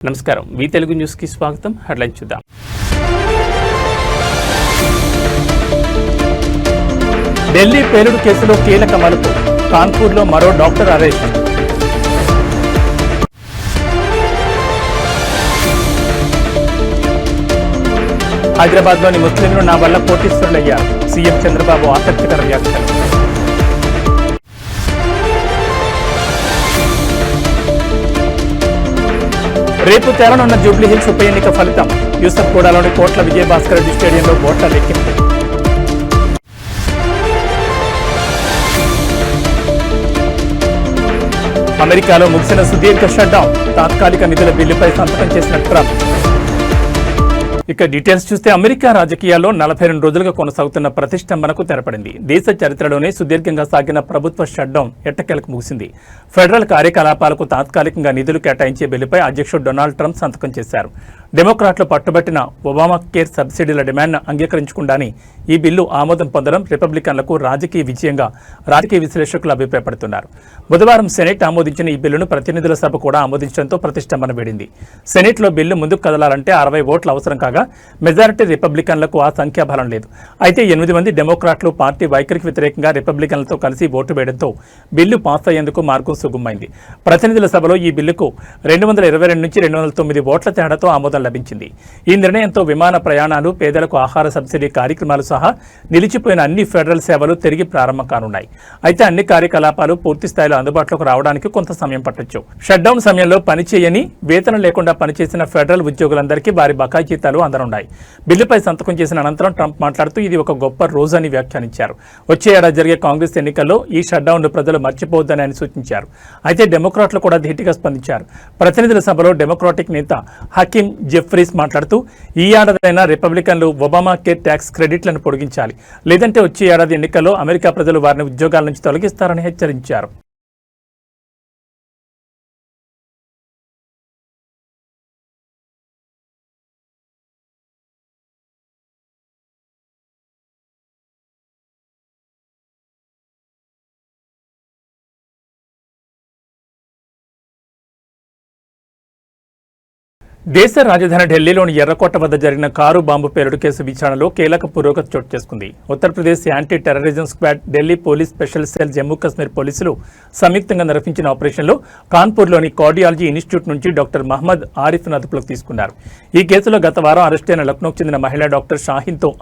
నమస్కారం వి తెలుగు న్యూస్ కి స్వాగతం. హెడ్లైన్ చూద్దాం. ఢిల్లీ పేలుడు కేసులో కీలక మలుపు, కాన్పూర్లో మరో డాక్టర్ అరెస్ట్. హైదరాబాద్లోని ముస్లింలు నా వల్ల కోటీశ్వరులయ్యారు, సీఎం చంద్రబాబు ఆసక్తికర వ్యాఖ్యలు. రేపు తేలనున్న జూబ్లీహిల్స్ ఉప ఎన్నిక ఫలితం, యూసఫ్గూడలోని కోట్ల విజయభాస్కర్ రెడ్డి స్టేడియంలో ఓట్ల లెక్కింపు. అమెరికాలో ముగిసిన సుదీర్ఘ షట్డౌన్, తాత్కాలిక నిధుల బిల్లుపై సంతకం చేసిన ట్రంప్. ఇక డీటెయిల్స్ చూస్తే అమెరికా రాజకీయాల్లో 42 రోజులుగా కొనసాగుతున్న ప్రతిష్టంభనకు తెరపడింది. దేశ చరిత్రలోనే సుదీర్ఘంగా సాగిన ప్రభుత్వ షట్డౌన్ ఎట్టకేలకు ముగిసింది. ఫెడరల్ కార్యకలాపాలకు తాత్కాలికంగా నిధులు కేటాయించే బిల్లుపై అధ్యక్షుడు డొనాల్డ్ ట్రంప్ సంతకం చేశారు. డెమోక్రాట్లు పట్టుబట్టిన ఒబామా కేర్ సబ్సిడీల డిమాండ్ను అంగీకరించకుండానే ఈ బిల్లు ఆమోదం పొందడం రిపబ్లికన్లకు రాజకీయ విజయంగా రాజకీయ విశ్లేషకులు అభిప్రాయపడుతున్నారు. బుధవారం సెనెట్ ఆమోదించిన ఈ బిల్లును ప్రతినిధుల సభ కూడా ఆమోదించడంతో ప్రతిష్టంభన వీడింది. సెనెట్లో బిల్లు ముందుకు కదలాలంటే 60 ఓట్లు అవసరం కాగా మెజారిటీ రిపబ్లికన్లకు ఆ సంఖ్యాబలం లేదు. అయితే 8 మంది డెమోక్రాట్లు పార్టీ వైఖరికి వ్యతిరేకంగా రిపబ్లికన్లతో కలిసి ఓటు వేయడంతో బిల్లు పాస్ అయ్యేందుకు మార్గం సుగమైంది. ప్రతినిధుల సభలో ఈ బిల్లుకు 222 నుంచి 209 ఓట్ల తేడాతో ఆమోదం లభించింది. ఈ నిర్ణయంతో విమాన ప్రయాణాలు, పేదలకు ఆహార సబ్సిడీ కార్యక్రమాలు సహా నిలిచిపోయిన అన్ని ఫెడరల్ సేవలు తిరిగి ప్రారంభం కానున్నాయి. అయితే అన్ని కార్యకలాపాలు పూర్తి స్థాయిలో అందుబాటులోకి రావడానికి కొంత సమయం పట్టొచ్చు. షట్డౌన్ సమయంలో పనిచేయని, వేతనం లేకుండా పనిచేసిన ఫెడరల్ ఉద్యోగులందరికీ వారి బకాయి జీతాలు అందనున్నాయి. బిల్లుపై సంతకం చేసిన అనంతరం ట్రంప్ మాట్లాడుతూ ఇది ఒక గొప్ప రోజు అని వ్యాఖ్యానించారు. వచ్చే ఏడాది జరిగే కాంగ్రెస్ ఎన్నికల్లో ఈ షట్డౌన్ ప్రజలు మర్చిపోవద్దని ఆయన సూచించారు. అయితే డెమోక్రాట్లు కూడా ధీటుగా స్పందించారు. ప్రతినిధుల సభలో డెమోక్రాటిక్ నేత హకీమ్ జెఫ్రీస్ మాట్లాడుతూ ఈ ఏడాదైనా రిపబ్లికన్లు ఒబామా కేర్ ట్యాక్స్ క్రెడిట్లను పొడిగించాలి, లేదంటే వచ్చే ఏడాది ఎన్నికల్లో అమెరికా ప్రజలు వారిని ఉద్యోగాల నుంచి తొలగిస్తారని హెచ్చరించారు. దేశ రాజధాని ఢిల్లీలోని ఎర్రకోట వద్ద జరిగిన కారు బాంబు పేలుడు కేసు విచారణలో కీలక పురోగతి చోటు చేసుకుంది. Uttar Pradesh anti terrorism squad, Delhi police special cell, Jammu Kashmir పోలీసులు సంయుక్తంగా నిర్వహించిన ఆపరేషన్లో కాన్పూర్లోని కార్డియాలజీ ఇన్స్టిట్యూట్ నుంచి డాక్టర్ మహమ్మద్ ఆరిఫ్ను అదుపులోకి తీసుకున్నారు. ఈ కేసులో గత వారం అరెస్టైన లక్నోకు చెందిన మహిళా డాక్టర్ షాహీన్తో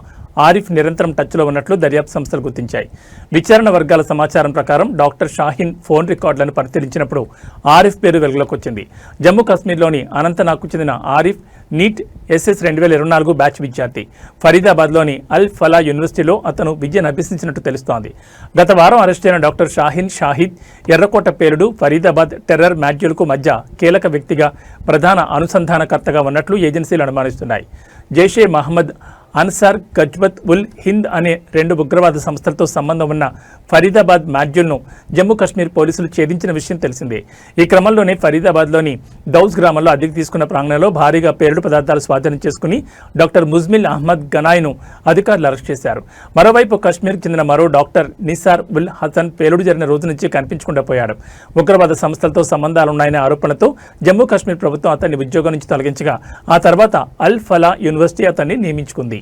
ఆరిఫ్ నిరంతరం టచ్లో ఉన్నట్లు దర్యాప్తు సంస్థలు గుర్తించాయి. విచారణ వర్గాల సమాచారం ప్రకారం డాక్టర్ షాహీన్ ఫోన్ రికార్డులను పరిశీలించినప్పుడు ఆరిఫ్ పేరు వెలుగులోకి వచ్చింది. జమ్మూ కాశ్మీర్లోని అనంతనాగ్కు చెందిన ఆరిఫ్ నీట్ SS 2024 బ్యాచ్ విద్యార్థి. ఫరీదాబాద్లోని అల్ ఫలా యూనివర్సిటీలో అతను విద్యను అభ్యసించినట్టు తెలుస్తోంది. గత వారం అరెస్టైన డాక్టర్ షాహీన్ షాహిద్ ఎర్రకోట పేలుడు, ఫరీదాబాద్ టెర్రర్ మాడ్యూల్కు మధ్య కీలక వ్యక్తిగా, ప్రధాన అనుసంధానకర్తగా ఉన్నట్లు ఏజెన్సీలు అనుమానిస్తున్నాయి. జైషే మహమ్మద్, అన్సార్ గజ్వత్ ఉల్ హింద్ అనే 2 ఉగ్రవాద సంస్థలతో సంబంధం ఉన్న ఫరీదాబాద్ మాడ్యూల్ను జమ్మూ కాశ్మీర్ పోలీసులు ఛేదించిన విషయం తెలిసిందే. ఈ క్రమంలోనే ఫరీదాబాద్లోని దౌజ్ గ్రామంలో అద్దెకు తీసుకున్న ప్రాంగణంలో భారీగా పేలుడు పదార్థాలు స్వాధీనం చేసుకుని డాక్టర్ ముజ్మిల్ అహ్మద్ గనాయ్ను అధికారులు అరెస్ట్ చేశారు. మరోవైపు కాశ్మీర్కు చెందిన మరో డాక్టర్ నిసార్ ఉల్ హసన్ పేలుడు జరిగిన రోజు నుంచి కనిపించకుండా పోయాడు. ఉగ్రవాద సంస్థలతో సంబంధాలున్నాయనే ఆరోపణలతో జమ్మూ కాశ్మీర్ ప్రభుత్వం అతన్ని ఉద్యోగం నుంచి తొలగించగా ఆ తర్వాత అల్ ఫలా యూనివర్సిటీ అతన్ని నియమించుకుంది.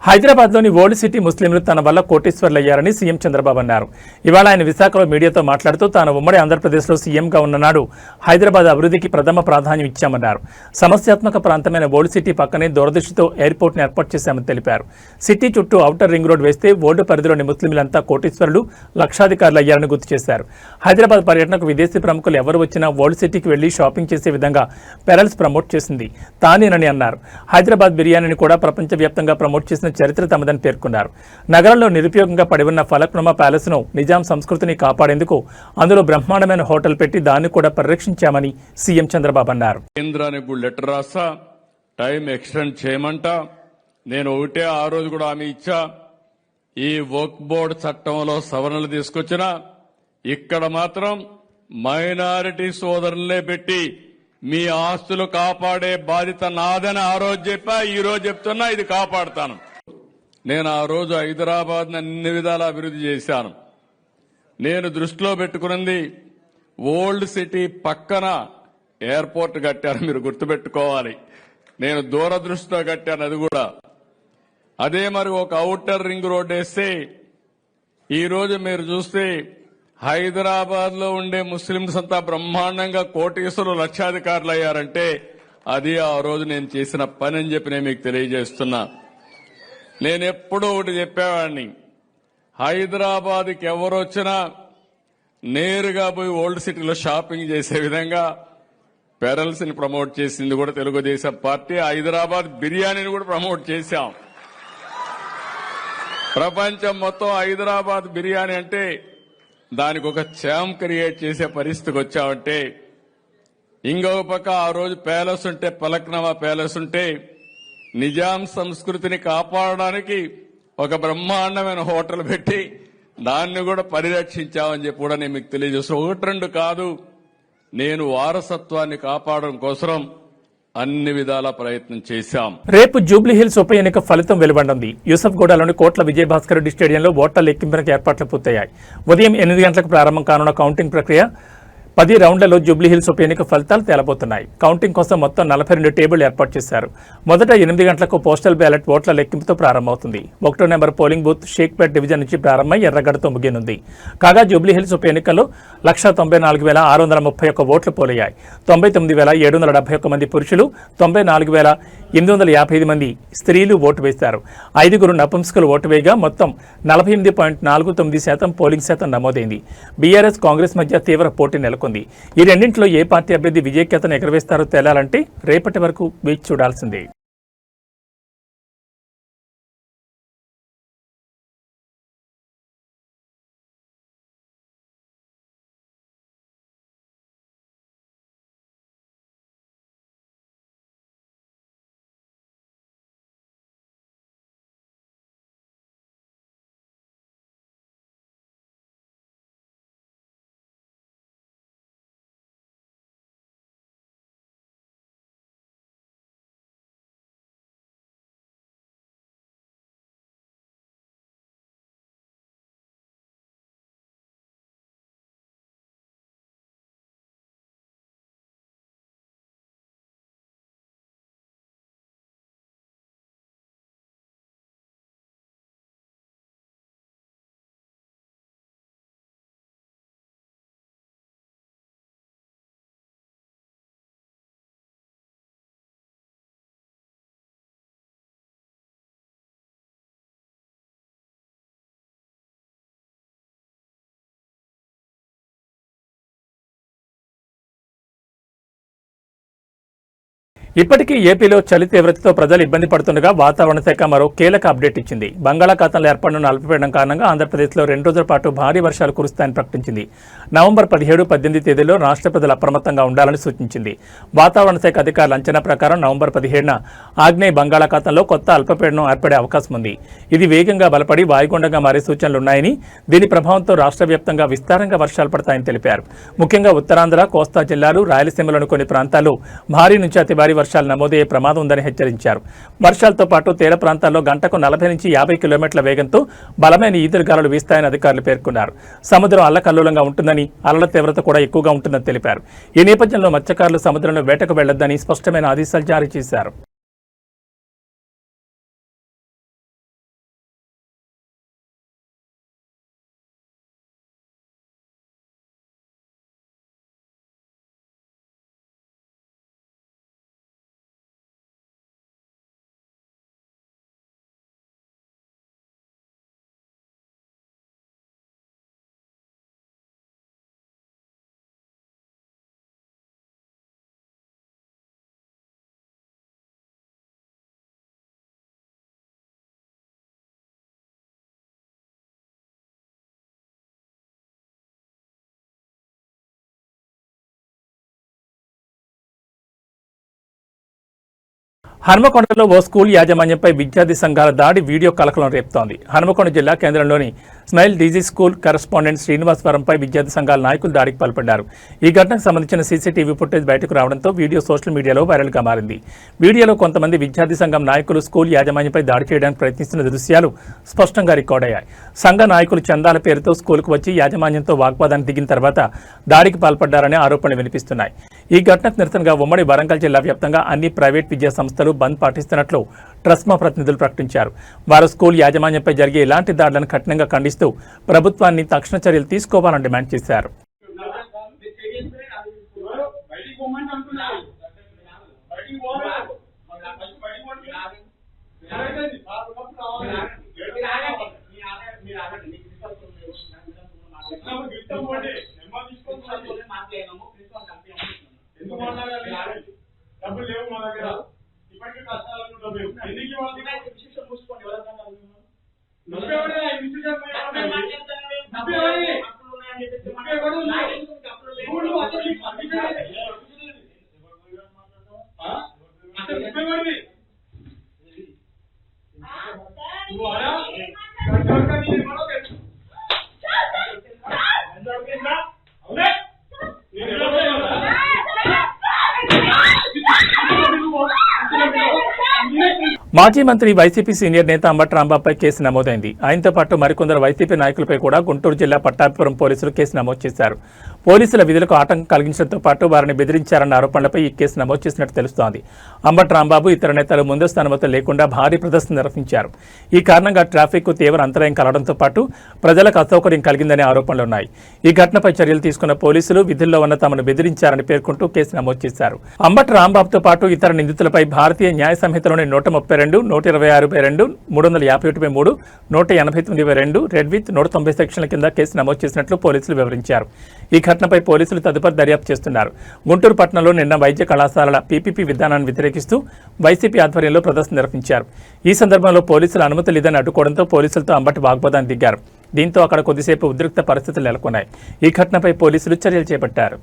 హైదరాబాద్లోని ఓల్డ్ సిటీ ముస్లింలు తన వల్ల కోటీశ్వర్లయ్యారని సీఎం చంద్రబాబు అన్నారు. ఇవాళ ఆయన విశాఖలో మీడియాతో మాట్లాడుతూ తాను ఉమ్మడి ఆంధ్రప్రదేశ్లో సీఎంగా ఉన్ననాడు హైదరాబాద్ అభివృద్ధికి ప్రథమ ప్రాధాన్యం ఇచ్చామన్నారు. సమస్యాత్మక ప్రాంతమైన ఓల్డ్ సిటీ పక్కనే దూరదృష్టితో ఎయిర్పోర్ట్ను ఏర్పాటు చేశామని తెలిపారు. సిటీ చుట్టూ ఔటర్ రింగ్ రోడ్ వేస్తే ఓల్డ్ పరిధిలోని ముస్లింలంతా కోటీశ్వరులు, లక్షాధికారులు అయ్యారని గుర్తు చేశారు. హైదరాబాద్ పర్యటనకు విదేశీ ప్రముఖులు ఎవరు వచ్చినా ఓల్డ్ సిటీకి వెళ్లి షాపింగ్ చేసే విధంగా పెరల్స్ ప్రమోట్ చేసింది తానేనని అన్నారు. హైదరాబాద్ బిర్యానీని కూడా ప్రపంచవ్యాప్తంగా ప్రమోట్ చేసిన చరిత్ర తమదని పేర్కొన్నారు. నగరంలో నిరుపయోగంగా పడి ఉన్న ఫలక్నుమా ప్యాలెస్ ను నిజాం సంస్కృతిని కాపాడేందుకు అందులో బ్రహ్మాండమైన హోటల్ పెట్టి దాన్ని కూడా పరిరక్షించామని సీఎం చంద్రబాబు అన్నారు. కేంద్రానికి లెటర్ రాసా, టైం ఎక్స్టెండ్ చేయమంట. నేను ఒకటే ఆ రోజు కూడా హామీ ఇచ్చా, ఈ వక్ఫ్ బోర్డు చట్టంలో సవరణలు తీసుకొచ్చినా ఇక్కడ మాత్రం మైనారిటీ సోదరులనే పెట్టి మీ ఆస్తులు కాపాడే బాధ్యత నాదని ఆ రోజు చెప్పా, ఈ రోజు చెప్తున్నా, ఇది కాపాడుతాను. నేను ఆ రోజు హైదరాబాద్ అన్ని విధాలా అభివృద్ధి చేశాను. నేను దృష్టిలో పెట్టుకున్నది ఓల్డ్ సిటీ పక్కన ఎయిర్పోర్ట్ కట్టాను. మీరు గుర్తుపెట్టుకోవాలి, నేను దూరదృష్టితో కట్టాను. అది కూడా అదే మరి ఒక ఔటర్ రింగ్ రోడ్ వేస్తే ఈ రోజు మీరు చూస్తే హైదరాబాద్ లో ఉండే ముస్లింస్ అంతా బ్రహ్మాండంగా కోటీశ్వరులు, లక్షాధికారులు అయ్యారంటే అది ఆ రోజు నేను చేసిన పని అని చెప్పి నేను మీకు తెలియజేస్తున్నా. నేను ఎప్పుడూ ఒకటి చెప్పేవాడిని, హైదరాబాద్కి ఎవరు వచ్చినా నేరుగా పోయి ఓల్డ్ సిటీలో షాపింగ్ చేసే విధంగా పెరల్స్ ని ప్రమోట్ చేసింది కూడా తెలుగుదేశం పార్టీ. హైదరాబాద్ బిర్యానీని కూడా ప్రమోట్ చేశాం. ప్రపంచం మొత్తం హైదరాబాద్ బిర్యానీ అంటే దానికి ఒక ఛాంప్ క్రియేట్ చేసే పరిస్థితికి వచ్చామంటే, ఇంకొక పక్క ఆ రోజు ప్యాలెస్ ఉంటే, ఫలక్నుమా ప్యాలెస్ ఉంటే నిజాం సంస్కృతిని కాపాడడానికి ఒక బ్రహ్మాండమైన హోటల్ పెట్టి దాన్ని కూడా పరిరక్షించామని చెప్పి కూడా నేను మీకు తెలియజేస్తాను. ఒకటి రెండు కాదు, నేను వారసత్వాన్ని కాపాడడం కోసం అన్ని విధాల ప్రయత్నం చేశాం. రేపు జూబ్లీహిల్స్ ఉప ఎన్నిక ఫలితం వెలువడనుంది. యూసఫ్గూడలోని కోట్ల విజయభాస్కర్ రెడ్డి స్టేడియంలో ఓట్ల లెక్కింపునకు ఏర్పాట్లు పూర్తయ్యాయి. ఉదయం 8 గంటలకు ప్రారంభం కానున్న కౌంటింగ్ ప్రక్రియ 10 రౌండ్లలో జూబ్లీహిల్స్ ఉప ఎన్నిక ఫలితాలు తేలబోతున్నాయి. కౌంటింగ్ కోసం మొత్తం 42 టేబుల్ ఏర్పాటు చేశారు. మొదట 8 గంటలకు పోస్టల్ బ్యాలెట్ ఓట్ల లెక్కింపుతో ప్రారంభమవుతుంది. 1వ number polling booth Shaikpet division నుంచి ప్రారంభమై ఎర్రగడ్డతో ముగియనుంది. కాగా జూబ్లీహిల్స్ ఉప ఎన్నికల్లో 194,431 ఓట్లు పోలయ్యాయి. 99,771 మంది పురుషులు, 94,855 మంది స్త్రీలు ఓటు వేశారు. 5 నపుంసకులు ఓటు వేయగా మొత్తం 48.49% పోలింగ్ శాతం నమోదైంది. బీఆర్ఎస్, కాంగ్రెస్ మధ్య తీవ్ర పోటీ నెలకొంది. ఈ రెండింటిలో ఏ పార్టీ అభ్యర్థి విజయకేతను ఎగరవేస్తారో తేలాలంటే రేపటి వరకు వేచి చూడాల్సిందే. ఇప్పటికీ ఏపీలో చలి తీవ్రతతో ప్రజలు ఇబ్బంది పడుతుండగా వాతావరణ శాఖ మరో కీలక అప్డేట్ ఇచ్చింది. బంగాళాఖాతంలో ఏర్పడిన అల్పపీడనం కారణంగా ఆంధ్రప్రదేశ్లో 2 రోజుల పాటు భారీ వర్షాలు కురుస్తాయని ప్రకటించింది. నవంబర్ 17, 18 తేదీల్లో రాష్ట్ర ప్రజలు అప్రమత్తంగా ఉండాలని సూచించింది. వాతావరణ శాఖ అధికారుల అంచనా ప్రకారం నవంబర్ 17న ఆగ్నేయ బంగాళాఖాతంలో కొత్త అల్పపీడనం ఏర్పడే అవకాశం ఉంది. ఇది వేగంగా బలపడి వాయుగుండంగా మారే సూచనలున్నాయని, దీని ప్రభావంతో రాష్ట్ర వ్యాప్తంగా విస్తారంగా వర్షాలు పడతాయని తెలిపారు. ముఖ్యంగా ఉత్తరాంధ్ర, కోస్తా జిల్లాలు, రాయలసీమలోని కొన్ని ప్రాంతాల్లో భారీ నుంచి అతి భారీ వర్షాలు నమోదయ్యే ప్రమాదం ఉందని హెచ్చరించారు. వర్షాలతో పాటు తీర ప్రాంతాల్లో గంటకు 40 నుంచి 50 కిలోమీటర్ల వేగంతో బలమైన ఈదురుగాలులు వీస్తాయని అధికారులు పేర్కొన్నారు. సముద్రం అల్లకల్లోలంగా ఉంటుందని, అలల తీవ్రత కూడా ఎక్కువగా ఉంటుందని తెలిపారు. ఈ నేపథ్యంలో మత్స్యకారులు సముద్రంలో వేటకు వెళ్లొద్దని స్పష్టమైన ఆదేశాలు జారీ చేశారు. హన్మకొండలో ఓ స్కూల్ యాజమాన్యంపై విద్యార్థి సంఘాల దాడి వీడియో కలకలం రేపుతోంది. హన్మకొండ జిల్లా కేంద్రంలోని స్మైల్ డీజీ స్కూల్ కరెస్పాండెంట్ శ్రీనివాసవరంపై విద్యార్థి సంఘాల నాయకులు దాడికి పాల్పడ్డారు. ఈ ఘటనకు సంబంధించిన సీసీటీవీ ఫుటేజ్ బయటకు రావడంతో వీడియో సోషల్ మీడియాలో వైరల్గా మారింది. వీడియోలో కొంతమంది విద్యార్థి సంఘం నాయకులు స్కూల్ యాజమాన్యంపై దాడి చేయడానికి ప్రయత్నిస్తున్న దృశ్యాలు స్పష్టంగా రికార్డయ్యాయి. సంఘ నాయకులు చందాల పేరుతో స్కూల్కు వచ్చి యాజమాన్యంతో వాగ్వాదానికి దిగిన తర్వాత దాడికి పాల్పడ్డారనే ఆరోపణలు వినిపిస్తున్నాయి. ఈ ఘటనకు నిరసనగా ఉమ్మడి వరంగల్ జిల్లా వ్యాప్తంగా అన్ని ప్రైవేట్ విద్యా సంస్థలు బంద్ పాటిస్తున్నట్లు ట్రస్మా ప్రతినిధులు ప్రకటించారు. వారు స్కూల్ యాజమాన్యంపై జరిగే ఇలాంటి దాడులను కఠినంగా ఖండిస్తూ ప్రభుత్వాన్ని తక్షణ చర్యలు తీసుకోవాలని డిమాండ్ చేశారు. మాజీ మంత్రి వైసీపీ సీనియర్ నేత అంబటి రాంబాబుపై కేసు నమోదైంది. ఆయనతో పాటు మరికొందరు వైసీపీ నాయకులపై కూడా గుంటూరు జిల్లా పట్టాభిపురం పోలీసులు కేసు నమోదు చేశారు. పోలీసుల విధులకు ఆటంకం కలిగించడంతో పాటు వారిని బెదిరించారన్న ఆరోపణలపై ఈ కేసు నమోదు చేసినట్టు తెలుస్తోంది. అంబటి రాంబాబు ఇతర నేతలు ముందస్తు అనుమతులు లేకుండా భారీ ప్రదర్శన నిర్వహించారు. ఈ కారణంగా ట్రాఫిక్ తీవ్ర అంతరాయం కలగడంతో పాటు ప్రజలకు అసౌకర్యం కలిగిందనే ఆరోపణలున్నాయి. ఈ ఘటనపై చర్యలు తీసుకున్న పోలీసులు విధుల్లో ఉన్న తమను బెదిరించారని పేర్కొంటూ కేసు నమోదు చేశారు. అంబటి రాంబాబుతో పాటు ఇతర నిందితులపై భారతీయ న్యాయ సంహితలోని 132, 126(2), 351(3), 189(2), రెడ్ విత్ 190 సెక్షన్ల కింద కేసు నమోదు చేసినట్లు పోలీసులు వివరించారు. ఈ ఘటనపై పోలీసులు తదుపరి దర్యాప్తు చేస్తున్నారు. గుంటూరు పట్టణంలో నిన్న వైద్య కళాశాలల పీపీపీ విధానాన్ని వ్యతిరేకిస్తూ వైసీపీ ఆధ్వర్యంలో ప్రదర్శన నిర్వహించారు. ఈ సందర్భంలో పోలీసులు అనుమతి లేదని అడ్డుకోవడంతో పోలీసులతో అంబటి వాగ్వాదానికి దిగారు. దీంతో అక్కడ కొద్దిసేపు ఉద్రిక్త పరిస్థితులు నెలకొన్నాయి. ఈ ఘటనపై పోలీసులు చర్యలు చేపట్టారు.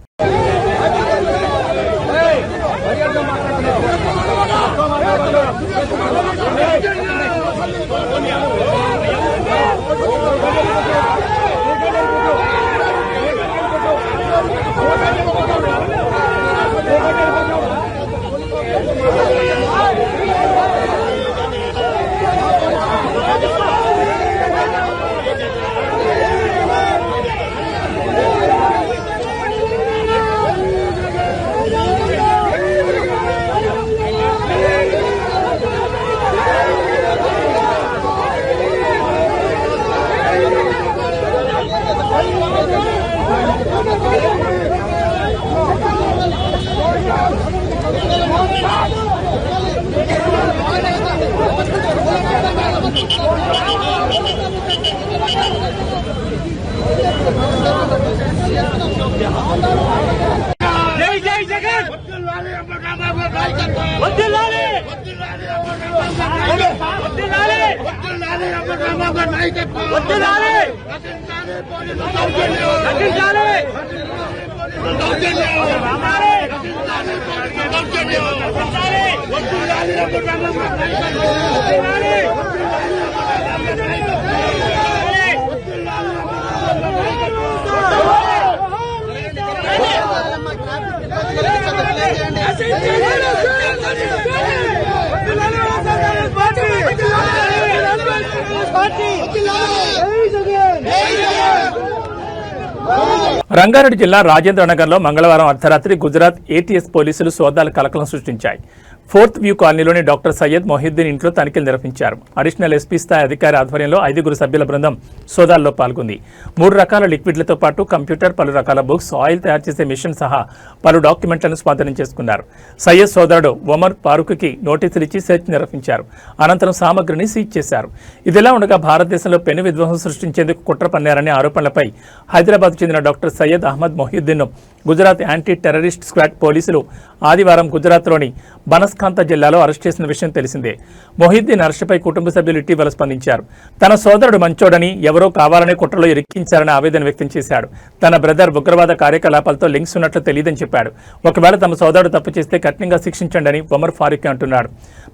రంగారెడ్డి జిల్లా రాజేంద్రనగర్లో మంగళవారం అర్ధరాత్రి గుజరాత్ ఏటీఎస్ పోలీసులు సోదాలు కలకలం సృష్టించాయి. 4th వ్యూ కాలనీలోని డాక్టర్ సయ్యద్ మొహిద్దీన్ ఇంట్లో తనిఖీలు నిర్వహించారు. అడిషనల్ ఎస్పీ స్థాయి అధికారి ఆధ్వర్యంలో 5గురు సభ్యుల బృందం సోదాల్లో పాల్గొంది. 3 రకాల లిక్విడ్లతో పాటు కంప్యూటర్, పలు రకాల బుక్స్, ఆయిల్ తయారు చేసే మిషన్ సహా పలు డాక్యుమెంట్లను స్వాధీనం చేసుకున్నారు. సయ్యద్ సోదరుడు ఒమర్ ఫారూక్కి నోటీసులు ఇచ్చి సెర్చ్ నిర్వహించారు. అనంతరం సామగ్రిని సీజ్ చేశారు. ఇదిలా ఉండగా భారతదేశంలో పెను విధ్వంసం సృష్టించేందుకు కుట్ర పన్నారనే ఆరోపణలపై హైదరాబాద్ చెందిన డాక్టర్ సయ్యద్ అహ్మద్ మొహిద్దీన్ను గుజరాత్ యాంటీ టెర్రరిస్ట్ స్క్వాడ్ పోలీసులు ఆదివారం గుజరాత్లోని బనస్కాంత జిల్లాలో అరెస్ట్ చేసిన విషయం తెలిసిందే. మొహిద్దీన్ అరెస్టుపై కుటుంబ సభ్యులు ఇటీవల స్పందించారు. తన సోదరుడు మంచోడని, ఎవరో కావాలనే కుట్రలో ఇరికించారని ఆవేదన వ్యక్తం చేశాడు. తన బ్రదర్ ఉగ్రవాద కార్యకలాపాలతో లింక్స్ ఉన్నట్లు తెలియదని చెప్పాడు. ఒకవేళ తమ సోదరుడు తప్పు చేస్తే కఠినంగా శిక్షించండి అని ఒమర్ ఫారూక్ అంటున్నాడు.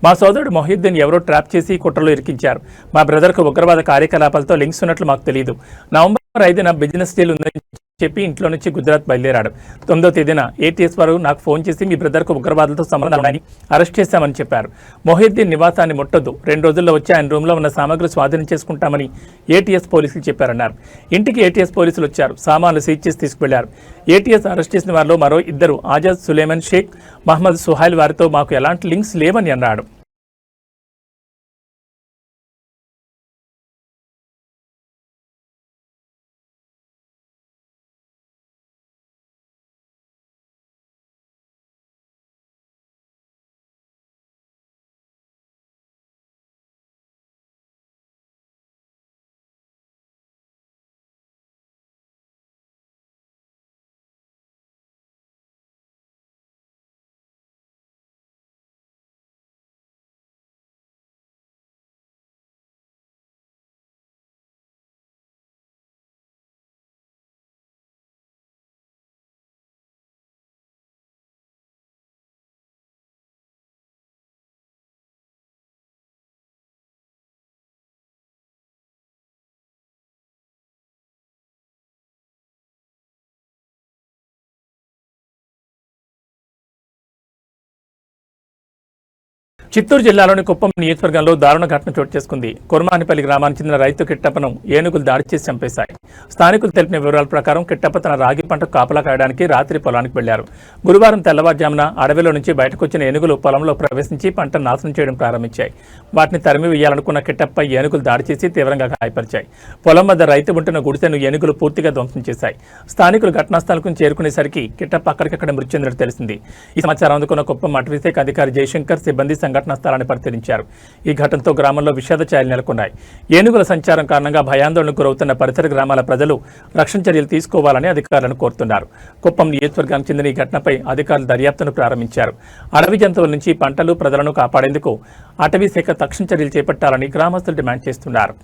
మా సోదరుడు మొహిద్దీన్ ఎవరో ట్రాప్ చేసి కుట్రలో ఇరికించారు. మా బ్రదర్కు ఉగ్రవాద కార్యకలాపాలతో లింక్స్ ఉన్నట్లు మాకు తెలియదు. నవంబర్ 5న బిజినెస్ డీల్ ఉందని చెప్పి ఇంట్లో నుంచి గుజరాత్ బయలుదేరాడు. 9వ తేదీన ఏటీఎస్ వారు నాకు ఫోన్ చేసి మీ బ్రదర్కు ఉగ్రవాదులతో సంబంధం ఉన్నాయని అరెస్ట్ చేశామని చెప్పారు. మొహిద్దీన్ నివాసాన్ని ముట్టొద్దు, 2 రోజుల్లో వచ్చి ఆయన రూమ్లో ఉన్న సామాగ్రి స్వాధీనం చేసుకుంటామని ఏటీఎస్ పోలీసులు చెప్పారన్నారు. ఇంటికి ఏటీఎస్ పోలీసులు వచ్చారు. సామాన్లు సీజ్ చేసి తీసుకువెళ్లారు. ఏటీఎస్ అరెస్ట్ చేసిన వారిలో మరో 2 ఆజాద్ సులేమన్ షేక్, మహమ్మద్ సుహైల్ వారితో మాకు ఎలాంటి లింక్స్ లేవని అన్నాడు. చిత్తూరు జిల్లాలోని కుప్పం నియోజకవర్గంలో దారుణ ఘటన చోటు చేసుకుంది. కుర్మానిపల్లి గ్రామానికి చెందిన రైతు కిట్టప్పను ఏనుగులు దాడి చేసి చంపేశాయి. స్థానికులు తెలిపిన వివరాల ప్రకారం కిట్టప్ప తన రాగి పంటకు కాపలా కాయడానికి రాత్రి పొలానికి వెళ్లారు. గురువారం తెల్లవారుజామున అడవిలో నుంచి బయటకు వచ్చిన ఏనుగులు పొలంలో ప్రవేశించి పంట నాశనం చేయడం ప్రారంభించాయి. వాటిని తరిమి వేయాలనుకున్న కిట్టప్ప ఏనుగులు దాడి చేసి తీవ్రంగా గాయపరిచాయి. పొలం వద్ద రైతు ఉంటున్న గుడిసెను ఏనుగులు పూర్తిగా ధ్వంసం చేశాయి. స్థానికులు ఘటనాస్థలకు చేరుకునేసరికి కిట్టప్ప అక్కడికక్కడ మృతి చెందినట్టు తెలిసింది. ఈ సమాచారం అందుకున్న కుప్పం అటవీశాఖ అధికారి జయశంకర్ సిబ్బంది సంఘటనా స్థలాన్ని పరిశీలించారు. ఈ ఘటనతో గ్రామంలో విషాద ఛాయలు నెలకొన్నాయి. ఏనుగుల సంచారం కారణంగా భయాందోళనకు గురవుతున్న పరిసర గ్రామాల ప్రజలు రక్షణ చర్యలు తీసుకోవాలని అధికారులను కోరుతున్నారు. కుప్పం నియోజకవర్గానికి చెందిన ఈ ఘటనపై అధికారులు దర్యాప్తును ప్రారంభించారు. అడవి జంతువుల నుంచి పంటలు, ప్రజలను కాపాడేందుకు అటవీ శాఖ తక్షణ చర్యలు చేపట్టాలని గ్రామస్తులు డిమాండ్ చేస్తున్నారు.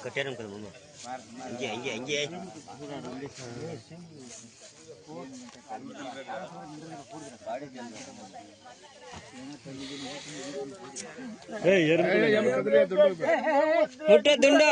కట్టారు కదా మమ్మ ఇంకే ఇంకే ఇంకే దుండ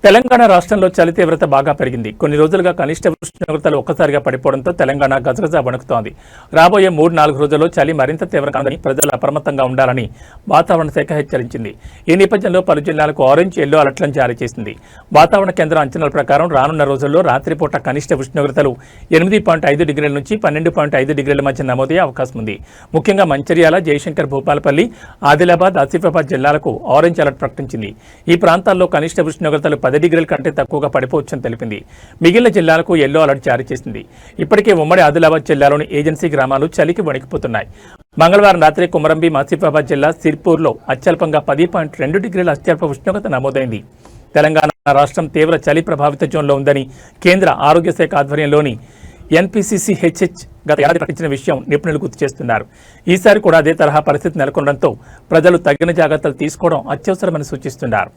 తెలంగాణ రాష్ట్రంలో చలి తీవ్రత బాగా పెరిగింది. కొన్ని రోజులుగా కనిష్ట ఉష్ణోగ్రతలు ఒక్కసారిగా పడిపోవడంతో తెలంగాణ గజగజ వణుకుతోంది. రాబోయే 3-4 రోజుల్లో చలి మరింత తీవ్రంగా ప్రజలు అప్రమత్తంగా ఉండాలని వాతావరణ శాఖ హెచ్చరించింది. ఈ నేపథ్యంలో పలు జిల్లాలకు ఆరెంజ్, ఎల్లో అలర్ట్లను జారీ చేసింది. వాతావరణ కేంద్రం అంచనాల ప్రకారం రానున్న రోజుల్లో రాత్రిపూట కనిష్ట ఉష్ణోగ్రతలు 8.5 డిగ్రీల నుంచి 12.5 డిగ్రీల మధ్య నమోదయ్యే అవకాశం ఉంది. ముఖ్యంగా మంచిర్యాల, జయశంకర్ భూపాలపల్లి, ఆదిలాబాద్, ఆసిఫాబాద్ జిల్లాలకు ఆరెంజ్ అలర్ట్ ప్రకటించింది. ఈ ప్రాంతాల్లో కనిష్ట ఉష్ణోగ్రతలు 10 డిగ్రీల కంటే తక్కువగా పడిపోవచ్చని తెలిపింది. మిగిలిన జిల్లాలకు ఎల్లో అలర్ట్ జారీ చేసింది. ఇప్పటికే ఉమ్మడి ఆదిలాబాద్ జిల్లాలోని ఏజెన్సీ గ్రామాలు చలికి వణికిపోతున్నాయి. మంగళవారం రాత్రి కుమరంభీం, ఆసిఫాబాద్ జిల్లా సిర్పూర్లో అత్యల్పంగా 10.2 డిగ్రీల అత్యల్ప ఉష్ణోగ్రత నమోదైంది. తెలంగాణ రాష్ట్రం తీవ్ర చలి ప్రభావిత జోన్లో ఉందని కేంద్ర ఆరోగ్య శాఖ ఆధ్వర్యంలోని ఎన్పీసీసీహెచ్హెచ్ గత ఏడాది ప్రకటించిన విషయం నిపుణులు గుర్తు చేస్తున్నారు. ఈసారి కూడా అదే తరహా పరిస్థితి నెలకొనడంతో ప్రజలు తగిన జాగ్రత్తలు తీసుకోవడం అత్యవసరమని సూచిస్తున్నారు.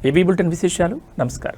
ఏబీ బులెటిన్ విశేషాలు. నమస్కారం.